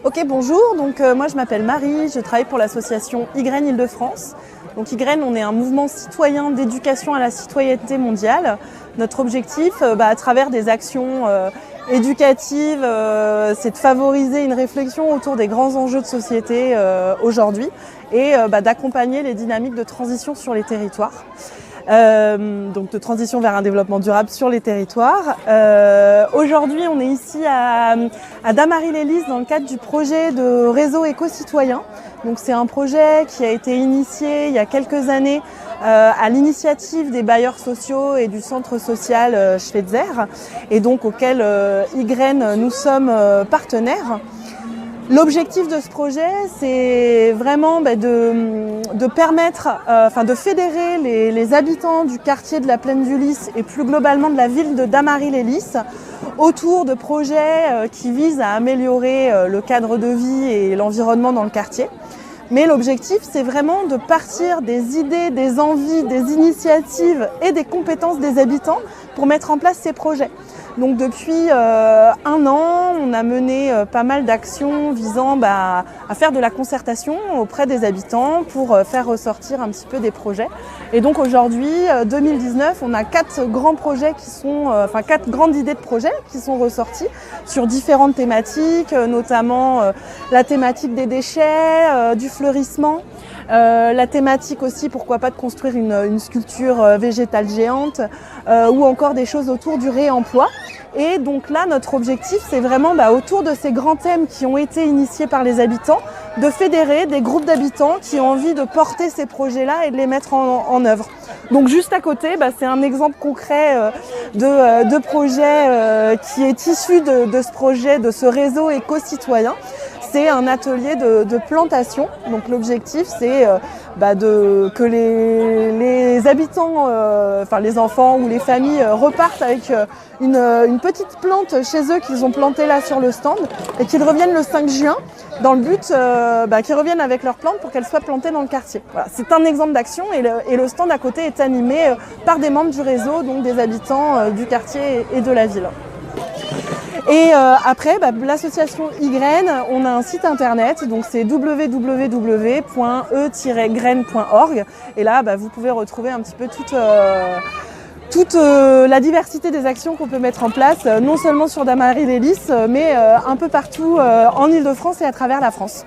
Ok, bonjour. Moi je m'appelle Marie, je travaille pour l'association Y Île-de-France. Donc Y, on est un mouvement citoyen d'éducation à la citoyenneté mondiale. Notre objectif, à travers des actions éducatives, c'est de favoriser une réflexion autour des grands enjeux de société aujourd'hui et d'accompagner les dynamiques de transition sur les territoires. Donc de transition vers un développement durable sur les territoires. Aujourd'hui, on est ici à Damary-les-Lys dans le cadre du projet de réseau éco-citoyen. Donc c'est un projet qui a été initié il y a quelques années à l'initiative des bailleurs sociaux et du centre social Schweitzer et donc auquel Y nous sommes partenaires. L'objectif de ce projet, c'est vraiment de permettre, de fédérer les habitants du quartier de la Plaine du Lys et plus globalement de la ville de Damary-les-Lys autour de projets qui visent à améliorer le cadre de vie et l'environnement dans le quartier. Mais l'objectif, c'est vraiment de partir des idées, des envies, des initiatives et des compétences des habitants pour mettre en place ces projets. Donc depuis un an, on a mené pas mal d'actions visant à faire de la concertation auprès des habitants pour faire ressortir un petit peu des projets. Et donc aujourd'hui, 2019, on a 4 grands projets qui sont, 4 grandes idées de projets qui sont ressorties sur différentes thématiques, notamment la thématique des déchets, du fleurissement. La thématique aussi, pourquoi pas, de construire une sculpture végétale géante ou encore des choses autour du réemploi. Et donc là, notre objectif, c'est vraiment autour de ces grands thèmes qui ont été initiés par les habitants, de fédérer des groupes d'habitants qui ont envie de porter ces projets-là et de les mettre en œuvre. Donc juste à côté, c'est un exemple concret de projet qui est issu de ce projet, de ce réseau éco-citoyen. C'est un atelier de plantation. Donc l'objectif, c'est que les habitants, les enfants ou les familles repartent avec une petite plante chez eux qu'ils ont plantée là sur le stand et qu'ils reviennent le 5 juin dans le but qu'ils reviennent avec leur plante pour qu'elle soit plantée dans le quartier. Voilà, c'est un exemple d'action et le stand à côté est animé par des membres du réseau, donc des habitants du quartier et de la ville. Et après, l'association Y, on a un site internet, donc c'est www.e-graine.org. Et là, vous pouvez retrouver un petit peu toute la diversité des actions qu'on peut mettre en place, non seulement sur Damary-les-Lys, mais un peu partout en Île-de-France et à travers la France.